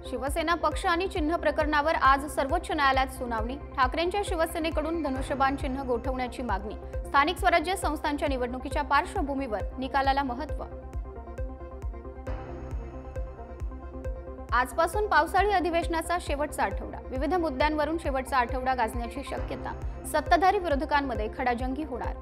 शिवसेना पक्ष आणि चिन्ह प्रकरणावर आज सर्वोच्च न्यायालयात सुनावणी। ठाकरेंच्या शिवसेनेकडून धनुष्यबाण चिन्ह गोठवण्याची मागणी। स्थानिक स्वराज्य संस्थांच्या निवडणुकीच्या पार्श्वभूमीवर निकालाला महत्त्व। आजपासून पावसाळी अधिवेशनाचा शेवटचा आठवडा। विविध मुद्द्यांवरून शेवटचा आठवडा गाजण्याची शक्यता। सत्ताधारी विरोधकांमध्ये खडाजंगी होणार।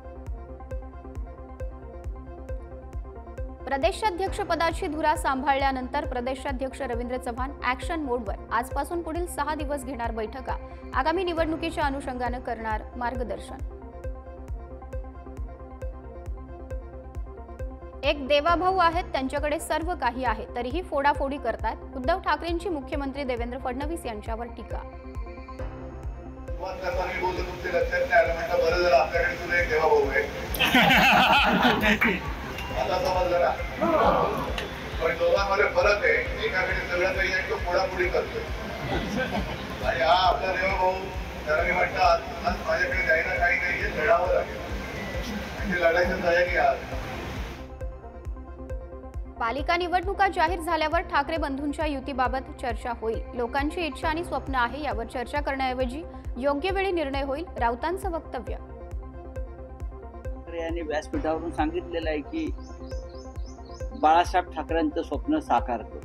प्रदेशाध्यक्षपदाची धुरा सांभाळल्यानंतर प्रदेशाध्यक्ष रवींद्र चव्हाण ॲक्शन मोडवर। आजपासून पुढील 6 दिवस घेणार बैठका। आगामी निवडणुकीच्या अनुषंगाने करणार मार्गदर्शन। एक देवाभाऊ आहेत, त्यांच्याकडे सर्व काही आहे, तरीही फोडाफोडी करतात। उद्धव ठाकरेंची मुख्यमंत्री देवेंद्र फडणवीस यांच्यावर टीका। आता समजलं ना, पण दोघांमध्ये फरक आहे। एकाकडे सगळं काही आहे, तो फोडाफोडी करतोय, आणि हा आपला देवभाऊ त्याला मी म्हणतात आज माझ्याकडे जायला काही नाहीये, लढावं लागेल आणि लढायची तयारी आहे। पालिका निवडणुका जाहीर झाल्यावर ठाकरे बंधूंच्या युतीबाबत चर्चा होईल। लोकांची इच्छा आणि स्वप्न आहे, यावर चर्चा करण्याऐवजी योग्य वेळी निर्णय होईल, राऊतांचं वक्तव्य। यांनी व्यासपीठावरून सांगितलेलं आहे की बाळासाहेब ठाकरेंचं स्वप्न साकार करू,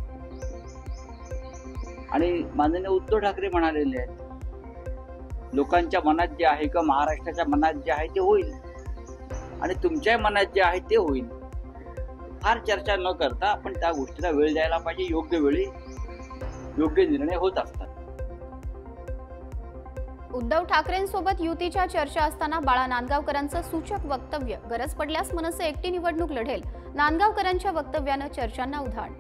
आणि माननीय उद्धव ठाकरे म्हणालेले आहेत लोकांच्या मनात जे आहे किंवा महाराष्ट्राच्या मनात जे आहे ते होईल, आणि तुमच्या मनात जे आहे ते होईल। फार चर्चा न करता आपण त्या गोष्टीला वेळ द्यायला पाहिजे। योग्य वेळी योग्य निर्णय होत असतात। उद्धव ठाकरेंसोबत युतीच्या चर्चा असताना बाळा नांदगावकरांचं सूचक वक्तव्य। गरज पडल्यास मनसे एकटी निवडणूक लढेल। नांदगावकरांच्या वक्तव्यानं चर्चांना उधाण।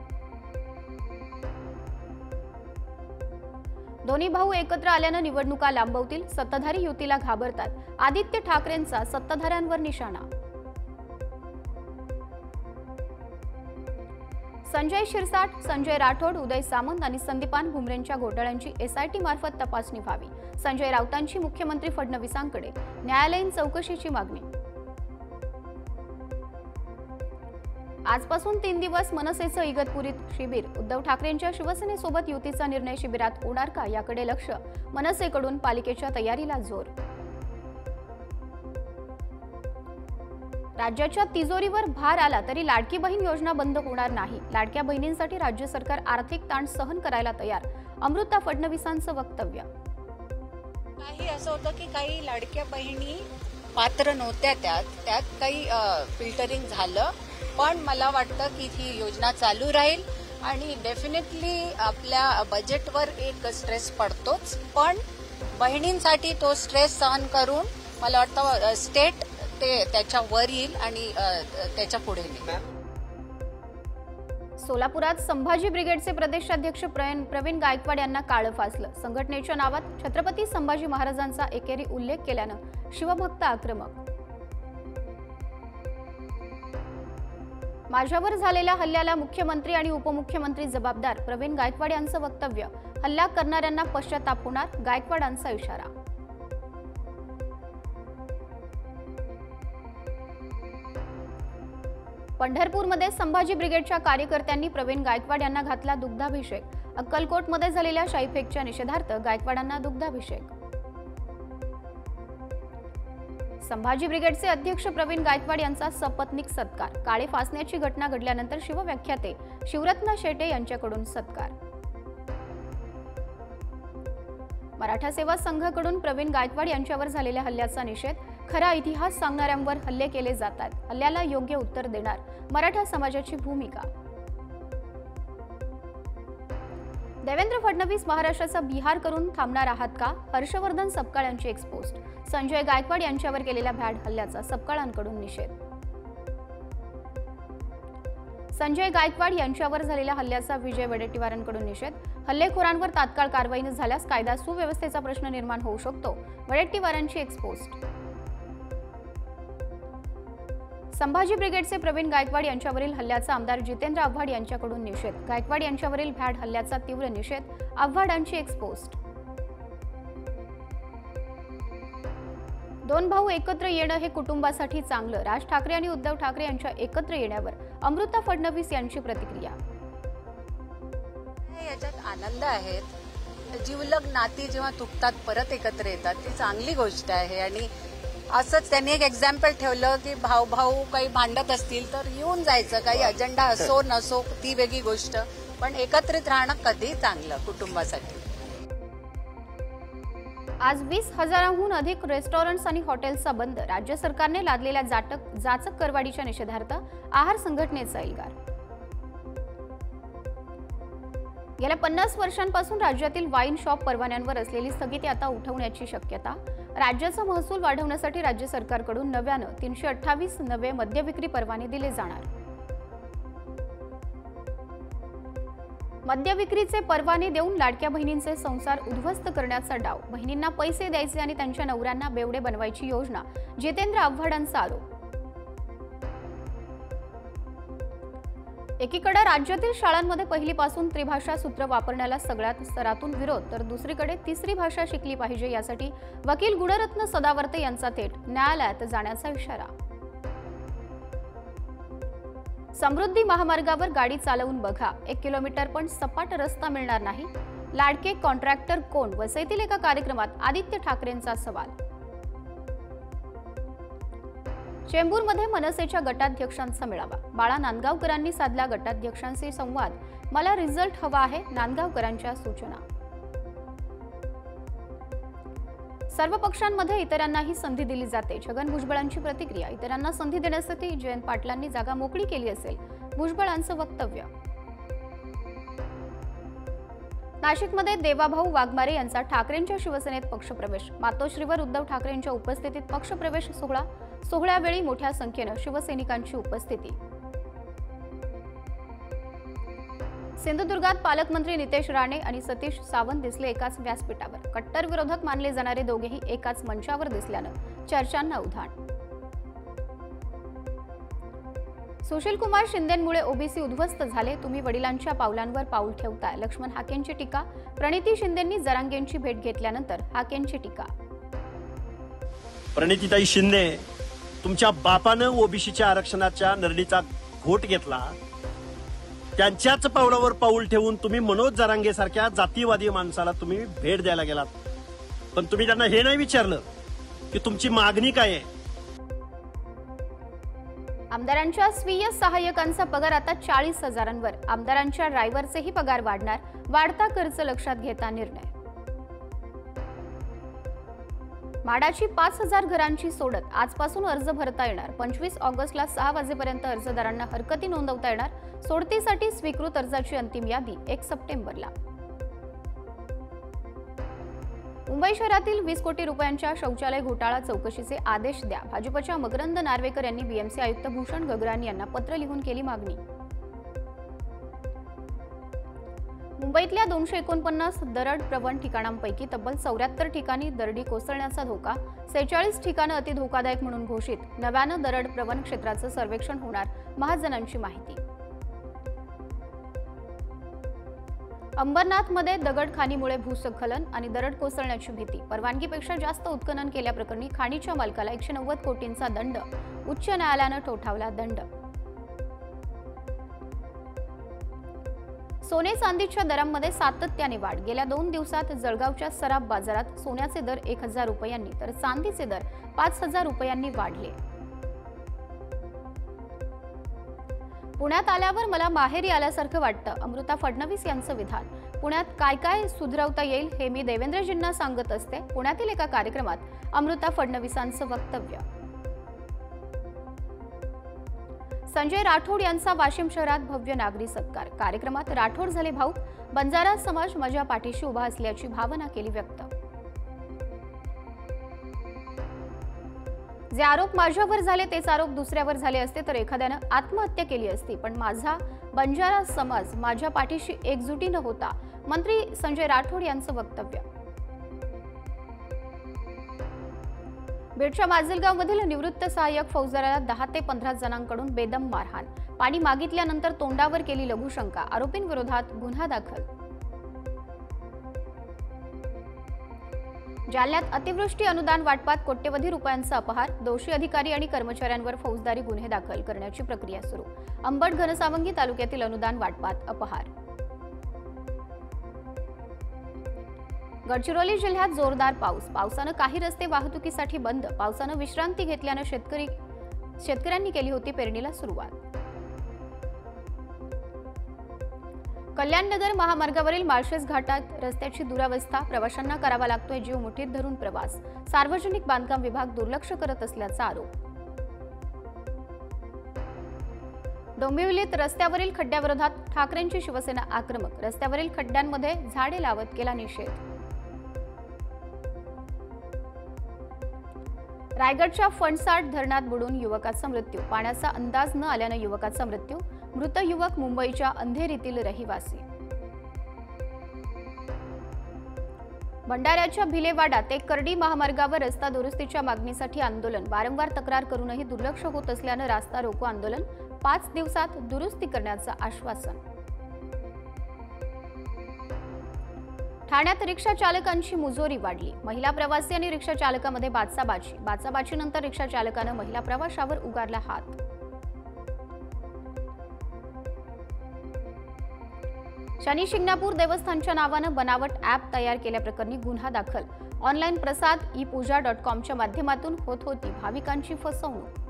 दोन्ही भाऊ एकत्र आल्यानं निवडणुका लांबवतील, सत्ताधारी युतीला घाबरतात। आदित्य ठाकरेंचा सत्ताधाऱ्यांवर निशाणा। संजय शिरसाट, संजय राठोड, उदय सामंत आणि संदीपान भुमरेंच्या घोटाळ्यांची SIT मार्फत तपासणी व्हावी। संजय राऊतांची मुख्यमंत्री फडणवीसांकडे न्यायालयीन चौकशीची मागणी। आजपासून 3 दिवस मनसेचं इगतपुरीत शिबिर। उद्धव ठाकरेंच्या शिवसेनेसोबत युतीचा निर्णय शिबिरात होणार का, याकडे लक्ष। मनसेकडून पालिकेच्या तयारीला जोर। राज्याच्या तिजोरीवर भार आला तरी लाडकी बहीण योजना बंद होणार नाही। लाडक्या बहिणींसाठी राज्य सरकार आर्थिक ताण सहन करायला तयार। अमृता फडणवीसांचं वक्तव्य। काही असं होतं की काही लाडक्या बहिणी पात्र नव्हत्या, त्यात काही फिल्टरिंग झालं, पण मला वाटतं की ही योजना चालू राहील आणि डेफिनेटली आपल्या बजेटवर एक स्ट्रेस पडतोच, पण बहिणींसाठी तो स्ट्रेस सहन करून मला वाटतं स्टेट ते त्याच्या वर येईल आणि त्याच्या पुढे नेईल। सोलापुरात संभाजी ब्रिगेडचे प्रदेशाध्यक्ष प्रवीण गायकवाड यांना काळं फासलं। संघटनेच्या नावात छत्रपती संभाजी महाराजांचा एकेरी उल्लेख केल्यानं शिवभक्त आक्रमक। माझ्यावर झालेल्या हल्ल्याला मुख्यमंत्री आणि उपमुख्यमंत्री जबाबदार। प्रवीण गायकवाड यांचं वक्तव्य। हल्ला करणाऱ्यांना पश्चाताप होणार, गायकवाडांचा इशारा। पंढरपूरमध्ये संभाजी ब्रिगेडच्या कार्यकर्त्यांनी प्रवीण गायकवाड यांना घातला दुग्धाभिषेक। अक्कलकोटमध्ये झालेल्या शाईफेकच्या निषेधार्थ गायकवाडांना दुग्धाभिषेक। संभाजी ब्रिगेडचे अध्यक्ष प्रवीण गायकवाड यांचा सपत्नीक सत्कार। काळे फासण्याची घटना घडल्यानंतर शिवव्याख्याते शिवरत्न शेटे यांच्याकडून सत्कार। मराठा सेवा संघाकडून प्रवीण गायकवाड यांच्यावर झालेल्या हल्ल्याचा निषेध। खरा इतिहास सांगणाऱ्यांवर हल्ले केले जातात, हल्ल्याला योग्य उत्तर देणार, मराठा समाजाची भूमिका। देवेंद्र फडणवीस महाराष्ट्राचा बिहार करून थांबणार आहात का, हर्षवर्धन सपकाळ यांची एक्सपोस्ट। संजय गायकवाड यांच्यावर केलेल्या भ्याड हल्ल्याचा सपकाळांकडून निषेध। संजय गायकवाड यांच्यावर झालेल्या हल्ल्याचा विजय वडेट्टीवारांकडून निषेध। हल्लेखोरांवर तात्काळ कारवाई न झाल्यास कायदा सुव्यवस्थेचा प्रश्न निर्माण होऊ शकतो, वडेट्टीवारांची एक्सपोस्ट। संभाजी ब्रिगेडचे प्रवीण गायकवाड यांच्यावरील हल्ल्याचा आमदार जितेंद्र आव्हाड यांच्याकडून निषेध। गायकवाड यांच्यावरील भ्याड हल्ल्याचा तीव्र निषेध, आव्हाडांची एक्सपोस्ट। दोन भाऊ एकत्र येणं हे कुटुंबासाठी चांगलं। राज ठाकरे आणि उद्धव ठाकरे यांच्या एकत्र येण्यावर अमृता फडणवीस यांची प्रतिक्रिया। याच्यात आनंद आहेत. जीवलग नाती जेव्हा तुटतात परत एकत्र येतात ती चांगली गोष्ट आहे. आणि असंच त्यांनी एक एक्झाम्पल ठेवलं की भाऊ भाऊ काही भांडत असतील तर येऊन जायचं, काही अजेंडा असो नसो ती वेगळी गोष्ट, पण एकत्रित राहणं कधी चांगलं कुटुंबासाठी. आज 20,000हून अधिक रेस्टॉरंट्स आणि हॉटेल्सचा बंद. राज्य सरकारने लादलेल्या जाचक करवाढीच्या निषेधार्थ आहार संघटनेचा एल्गार. गेल्या 50 वर्षांपासून राज्यातील वाईन शॉप परवान्यांवर असलेली स्थगिती आता उठवण्याची शक्यता. राज्याचा महसूल वाढवण्यासाठी राज्य सरकारकडून नव्यानं 328 नवे मद्य विक्री परवाने दिले जाणार. मद्य विक्रीचे परवाने देऊन लाडक्या बहिणींचे संसार उद्ध्वस्त करण्याचा डाव. बहिणींना पैसे द्यायचे आणि त्यांच्या नवऱ्यांना बेवडे बनवायची योजना. जितेंद्र आव्हाडांचा आरोप. एकीकडे राज्यातील शाळांमध्ये पहिलीपासून त्रिभाषा सूत्र वापरण्याला सगळ्यात स्तरातून विरोध, तर दुसरीकडे तिसरी भाषा शिकली पाहिजे यासाठी वकील गुणरत्न सदावर्ते यांचा थेट न्यायालयात जाण्याचा इशारा. समृद्धी महामार्गावर गाडी चालवून बघा, 1 किलोमीटर पण सपाट रस्ता मिळणार नाही. लाडके कॉन्ट्रॅक्टर कोण? वसईतील एका कार्यक्रमात आदित्य ठाकरेंचा सवाल. चेंबूरमध्ये मनसेच्या गटाध्यक्षांचा मेळावा. बाळा नांदगावकरांनी साधला गटाध्यक्षांशी संवाद. मला रिझल्ट हवा आहे, नांदगावकरांच्या सूचना. सर्व पक्षांमध्ये इतरांनाही संधी दिली जाते. छगन भुजबळांची प्रतिक्रिया. इतरांना संधी देण्यासाठी जयंत पाटलांनी जागा मोकळी केली असेल, भुजबळांचं वक्तव्य. नाशिकमध्ये देवाभाऊ वाघमारे यांचा ठाकरेंच्या शिवसेनेत पक्षप्रवेश. मातोश्रीवर उद्धव ठाकरेंच्या उपस्थितीत पक्षप्रवेश सोहळा. सोहळ्यावेळी मोठ्या संख्येनं शिवसैनिकांची उपस्थिती. सिंधुदुर्गात पालकमंत्री नितेश राणे आणि सतीश सावंत दिसले एकाच व्यासपीठावर. कट्टर विरोधक मानले जाणारे दोघेही एकाच मंचावर दिसल्यानं चर्चांना उधाण. सुशीलकुमार शिंदेंमुळे ओबीसी उद्ध्वस्त झाले. तुम्ही वडिलांच्या पावलांवर पाऊल ठेवताय. लक्ष्मण हाकेंची टीका. प्रणिती शिंदेंनी जरांगेंची भेट घेतल्यानंतर हाकेंची टीका. प्रणितीताई शिंदे, तुमच्या बापानं ओबीसीच्या आरक्षणाच्या नरडीचा घोट घेतला. त्यांच्याच पावलावर पाऊल ठेवून तुम्ही मनोज जरांगे सारख्या जातीवादी माणसाला तुम्ही भेट द्यायला गेलात. पण तुम्ही त्यांना हे नाही विचारलं की तुमची मागणी काय आहे. आमदारांच्या स्वीय सहाय्यकांचा पगार आता 40,000वर. आमदारांच्या ड्रायव्हरचेही पगार वाढणार. वाढता खर्च लक्षात घेता निर्णय. माडाची 5,000 घरांची सोडत. आजपासून अर्ज भरता येणार. 25 ऑगस्टला 6 वाजेपर्यंत अर्जदारांना हरकती नोंदवता येणार. सोडतीसाठी स्वीकृत अर्जाची अंतिम यादी 1 सप्टेंबरला. मुंबई शहरातील 20 कोटी रुपयांच्या शौचालय घोटाळा चौकशीचे आदेश द्या. भाजपच्या मकरंद नार्वेकर यांनी बीएमसी आयुक्त भूषण गगरानी यांना पत्र लिहून केली मागणी. मुंबईतल्या 249 दरड प्रवण ठिकाणांपैकी तब्बल 74 ठिकाणी दरडी कोसळण्याचा धोका. 46 ठिकाणं अति धोकादायक म्हणून घोषित. नव्यानं दरड प्रवण क्षेत्राचं सर्वेक्षण होणार. महाजनांची माहिती. अंबरनाथमध्ये दगड खाणीमुळे भूस्खलन आणि दरड कोसळण्याची भीती. परवानगीपेक्षा जास्त उत्खनन केल्याप्रकरणी खाणीच्या मालकाला 190 कोटींचा दंड. उच्च न्यायालयानं ठोठावला दंड. सोने चांदीच्या दरांमध्ये सातत्याने वाढ. गेल्या 2 दिवसात जळगावच्या सराफ बाजारात सोन्याचे दर 1,000 रुपयांनी तर चांदीचे दर 5,000 रुपयांनी वाढले. पुण्यात आल्यावर मला माहेरी आल्यासारखं वाटतं. अमृता फडणवीस यांचं विधान. पुण्यात काय काय सुधरवता येईल हे मी देवेंद्रजींना सांगत असते. पुण्यातील एका कार्यक्रमात अमृता फडणवीसांचं वक्तव्य. संजय राठोड यांचा वाशिम शहरात भव्य नागरी सत्कार. कार्यक्रमात राठोड झाले भाऊक. बंजारा समाज माझ्या पाठीशी उभा असल्याची भावना केली व्यक्त. जे आरोप माझ्यावर झाले तेच आरोप दुसऱ्यावर झाले असते तर एखाद्यानं आत्महत्या केली असती. पण माझा बंजारा समाज माझ्या पाठीशी एकजुटीनं होता. मंत्री संजय राठोड यांचं वक्तव्य. बीडच्या माजलगावमधील निवृत्त सहाय्यक फौजदाराला 10 ते 15 जणांकडून बेदम मारहाण. पाणी मागितल्यानंतर तोंडावर केली लघुशंका. आरोपींविरोधात गुन्हा दाखल. जालन्यात अतिवृष्टी अनुदान वाटपात कोट्यवधी रुपयांचा अपहार. दोषी अधिकारी आणि कर्मचाऱ्यांवर फौजदारी गुन्हे दाखल करण्याची प्रक्रिया सुरू. अंबड घनसावंगी तालुक्यातील अनुदान वाटपात अपहार. गडचिरोली जिल्ह्यात जोरदार पावसानं काही रस्ते वाहतुकीसाठी बंद. पावसानं विश्रांती घेतल्यानं शेतकऱ्यांनी केली होती पेरणीला सुरुवात. कल्याणनगर महामार्गावरील माळशेज घाटात रस्त्याची दुरावस्था. प्रवाशांना करावा लागतोय जीव मुठीत धरून प्रवास. सार्वजनिक बांधकाम विभाग दुर्लक्ष करत असल्याचा आरोप. डोंबिवलीत रस्त्यावरील खड्ड्याविरोधात ठाकरेंची शिवसेना आक्रमक. रस्त्यावरील खड्ड्यांमध्ये झाडे लावत केला निषेध. रायगडच्या फणसाड धरणात बुडून युवकाचा मृत्यू. पाण्याचा अंदाज न आल्यानं युवकाचा मृत्यू. मृत युवक मुंबईच्या अंधेरीतील रहिवासी. भंडाऱ्याच्या भिलेवाडा ते कर्डी महामार्गावर रस्ता दुरुस्तीच्या मागणीसाठी आंदोलन. वारंवार तक्रार करूनही दुर्लक्ष होत असल्यानं रास्ता रोको आंदोलन. 5 दिवसात दुरुस्ती करण्याचं आश्वासन. ठाण्यात रिक्षा चालकांची मुजोरी वाढली. महिला प्रवासी आणि रिक्षा चालकामध्ये बाचाबाचीनंतर रिक्षा चालकानं महिला प्रवाशावर उगारला हात. शनी शिंगणापूर देवस्थानच्या नावानं बनावट ॲप तयार केल्याप्रकरणी गुन्हा दाखल. ऑनलाईन प्रसाद ePooja.com माध्यमातून होत होती भाविकांची फसवणूक.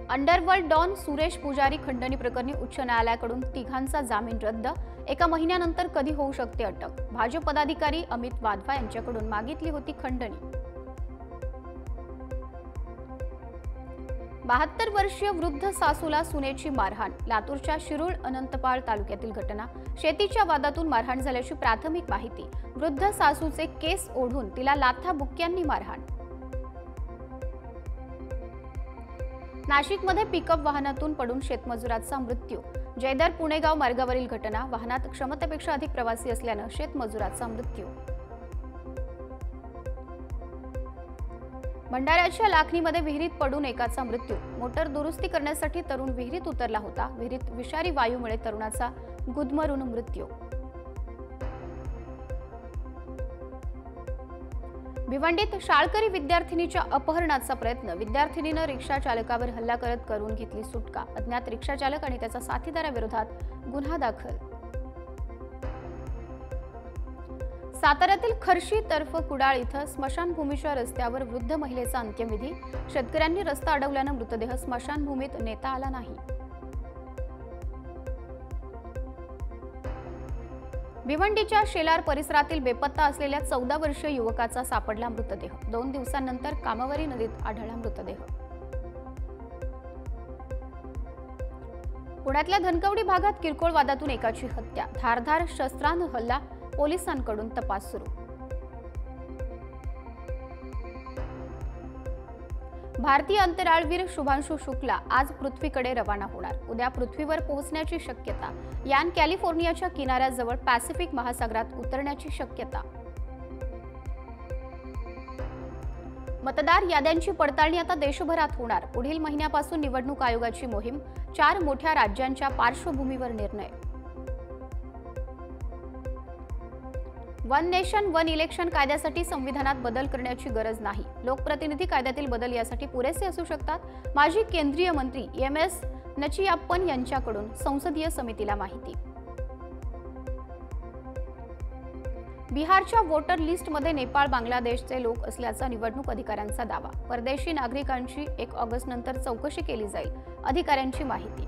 अंडरवर्ल्ड डॉन सुरेश पुजारी खंडणी प्रकरणी उच्च न्यायालयाकडून तिघांचा जामीन रद्द. 1 महिन्यानंतर कधी होऊ शकते अटक. भाजप पदाधिकारी अमित वाधवा यांच्याकडून मागितली होती खंडणी. 72 वर्षीय वृद्ध सासूला सुनेची मारहाण. लातूरच्या शिरूळ अनंतपाळ तालुक्यातील घटना. शेतीच्या वादातून मारहाण झाल्याची प्राथमिक माहिती. वृद्ध सासूचे केस ओढून तिला लाथा बुक्क्यांनी मारहाण. नाशिकमध्ये पिकअप वाहनातून पडून शेतमजुराचा मृत्यू. जयदर पुणेगाव मार्गावरील घटना. वाहनात क्षमतेपेक्षा अधिक प्रवासी असल्यानं शेतमजुराचा मृत्यू. भंडाऱ्याच्या लाखनीमध्ये विहिरीत पडून एकाचा मृत्यू. मोटर दुरुस्ती करण्यासाठी तरुण विहिरीत उतरला होता. विहिरीत विषारी वायूमुळे तरुणाचा गुदमरून मृत्यू. भिवंडीत शाळकरी विद्यार्थिनीच्या अपहरणाचा प्रयत्न. विद्यार्थिनीनं रिक्षा चालकावर हल्ला करत करून घेतली सुटका. अज्ञात रिक्षा चालक आणि त्याच्या साथीदाराविरोधात गुन्हा दाखल. साताऱ्यातील खर्शी तर्फ कुडाळ इथं स्मशानभूमीच्या रस्त्यावर वृद्ध महिलेचा अंत्यविधी. शेतकऱ्यांनी रस्ता अडवल्यानं मृतदेह स्मशानभूमीत नेता आला नाही. भिवंडीच्या शेलार परिसरातील बेपत्ता असलेल्या 14 वर्षीय युवकाचा सापडला मृतदेह. 2 दिवसांनंतर कामावरी नदीत आढळला मृतदेह. पुण्यातल्या धनकवडी भागात किरकोळ वादातून एकाची हत्या. धारधार शस्त्रानं हल्ला. पोलिसांकडून तपास सुरू. भारतीय अंतराळवीर शुभांशु शुक्ला आज पृथ्वीकडे रवाना होणार. उद्या पृथ्वीवर पोहोचण्याची शक्यता. यान कॅलिफोर्नियाच्या किनाऱ्याजवळ पॅसिफिक महासागरात उतरण्याची शक्यता. मतदार याद्यांची पडताळणी आता देशभरात होणार. पुढील महिन्यापासून निवडणूक आयोगाची मोहीम. 4 मोठ्या राज्यांच्या पार्श्वभूमीवर निर्णय. वन नेशन वन इलेक्शन कायद्यासाठी संविधानात बदल करण्याची गरज नाही. लोकप्रतिनिधी कायद्यातील बदल यासाठी पुरेसे असू शकतात. माजी केंद्रीय मंत्री MS नचियाप्पन यांच्याकडून संसदीय समितीला माहिती. बिहारच्या वोटर लिस्टमध्ये नेपाळ बांगलादेशचे लोक असल्याचा निवडणूक अधिकाऱ्यांचा दावा. परदेशी नागरिकांची 1 ऑगस्टनंतर चौकशी केली जाईल. अधिकाऱ्यांची माहिती.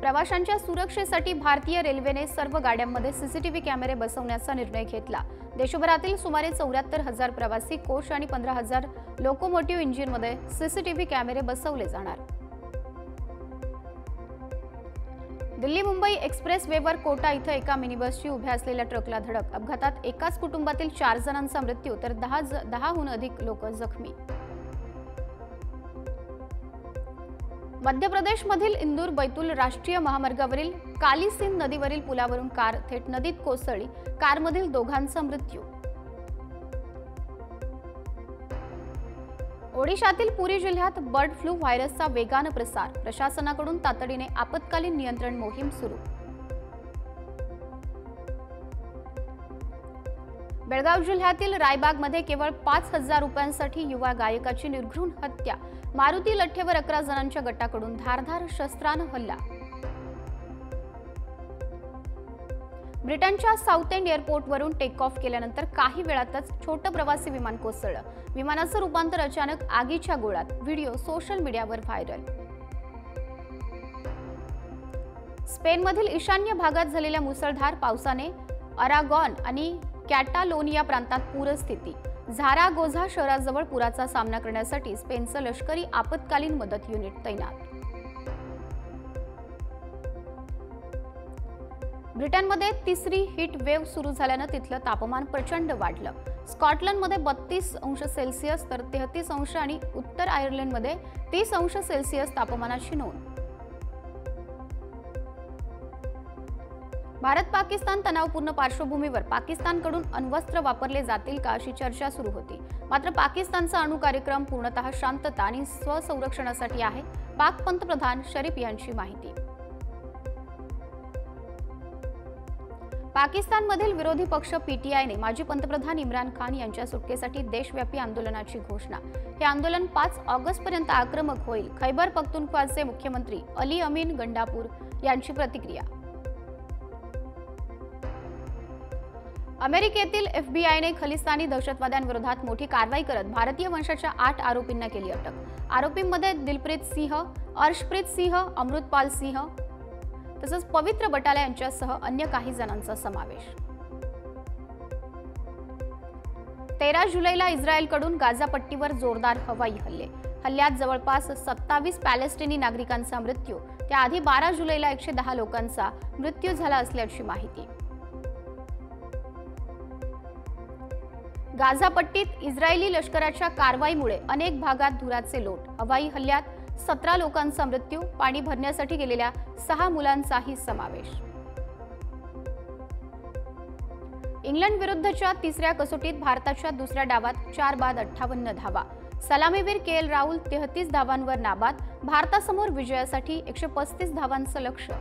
प्रवाशांच्या सुरक्षेसाठी भारतीय रेल्वेने सर्व गाड्यांमध्ये CCTV कॅमेरे बसवण्याचा निर्णय घेतला. देशभरातील सुमारे 74,000 प्रवासी कोच आणि 15,000 लोकोमोटिव्ह इंजिनमध्ये CCTV कॅमेरे बसवले जाणार. दिल्ली मुंबई एक्सप्रेस वेवर कोटा इथं एका मिनीबसची उभ्या असलेल्या ट्रकला धडक. अपघातात एकाच कुटुंबातील 4 जणांचा मृत्यू तर 10हून अधिक लोक जखमी. मध्य प्रदेशमधील इंदूर बैतूल राष्ट्रीय महामार्गावरील कालीसिंध नदीवरील पुलावरून कार थेट नदीत कोसळली. कारमधील 2घांचा मृत्यू. ओडिशातील पुरी जिल्ह्यात बर्ड फ्लू व्हायरसचा वेगानं प्रसार. प्रशासनाकडून तातडीने आपत्कालीन नियंत्रण मोहीम सुरू. बेळगाव जिल्ह्यातील रायबागमध्ये केवळ 5,000 रुपयांसाठी युवा गायकाची निर्घृण हत्या. मारुती लठ्ठेवर 11 जणांच्या गटाकडून धारधार शस्त्रानं हल्ला. ब्रिटनच्या साऊथ एंड एअरपोर्टवरून टेक ऑफ केल्यानंतर काही वेळातच छोटं प्रवासी विमान कोसळलं. विमानाचं रूपांतर अचानक आगीच्या गोळ्यात. व्हिडिओ सोशल मीडियावर व्हायरल. स्पेनमधील ईशान्य भागात झालेल्या मुसळधार पावसाने अरागॉन आणि कॅटालोनिया प्रांतात पूरस्थिती. झारागोझा शहराजवळ पुराचा सामना करण्यासाठी स्पेनचं लष्करी आपत्कालीन मदत युनिट तैनात. ब्रिटनमध्ये तिसरी हीट वेव्ह सुरू झाल्यानं तिथलं तापमान प्रचंड वाढलं. स्कॉटलंडमध्ये 32 अंश सेल्सिअस तर 33 अंश आणि उत्तर आयर्लंडमध्ये 30 अंश सेल्सिअस तापमानाची नोंद. भारत पाकिस्तान तणावपूर्ण पार्श्वभूमीवर पाकिस्तानकडून अण्वस्त्र वापरले जातील का अशी चर्चा सुरू होती. मात्र पाकिस्तानचा अणु कार्यक्रम पूर्णतः शांतता आणि स्वसंरक्षणासाठी आहे. पाक पंतप्रधान शरीफ यांची माहिती. पाकिस्तानमधील विरोधी पक्ष पीटीआयने माजी पंतप्रधान इम्रान खान यांच्या सुटकेसाठी देशव्यापी आंदोलनाची घोषणा. हे आंदोलन 5 ऑगस्टपर्यंत आक्रमक होईल. खैबर पख्तूनख्वाचे मुख्यमंत्री अली अमीन गंडापूर यांची प्रतिक्रिया. अमेरिकेतील एफबीआयने खलिस्तानी दहशतवाद्यांविरोधात मोठी कारवाई करत भारतीय वंशाच्या 8 आरोपींना केली अटक. आरोपींमध्ये दिलप्रीत सिंह, अर्शप्रीत सिंह, अमृतपाल सिंह तसंच पवित्र बटाला यांच्यासह अन्य काही जणांचा समावेश. 13 जुलैला इस्रायलकडून गाझा पट्टीवर जोरदार हवाई हल्ले. हल्ल्यात जवळपास 27 पॅलेस्टिनी नागरिकांचा मृत्यू. त्याआधी 12 जुलैला 110 लोकांचा मृत्यू झाला असल्याची माहिती. गाझा पट्टीत इस्रायली लष्कराच्या कारवाईमुळे अनेक भागात धुराचे लोट. हवाई हल्ल्यात 17 लोकांचा मृत्यू. पाणी भरण्यासाठी गेलेल्या 6 मुलांचाही समावेश. इंग्लंड विरुद्धच्या तिसऱ्या कसोटीत भारताच्या दुसऱ्या डावात 4 बाद 58 धावा. सलामीवीर के.एल. राहुल 33 धावांवर नाबाद. भारतासमोर विजयासाठी 135 धावांचं लक्ष्य.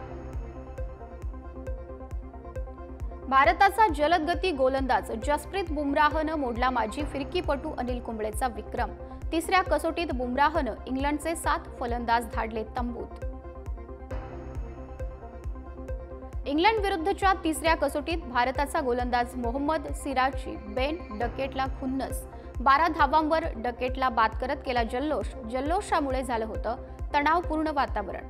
भारताचा जलदगती गोलंदाज जसप्रीत बुमराहनं मोडला माजी फिरकीपटू अनिल कुंबळेचा विक्रम. तिसऱ्या कसोटीत बुमराहनं इंग्लंडचे 7 फलंदाज धाडले तंबूत. इंग्लंड विरुद्धच्या तिसऱ्या कसोटीत भारताचा गोलंदाज मोहम्मद सिराजची बेन डकेटला खुन्नस. 12 धावांवर डकेटला बाद करत केला जल्लोष. जल्लोषामुळे झालं होतं तणावपूर्ण वातावरण.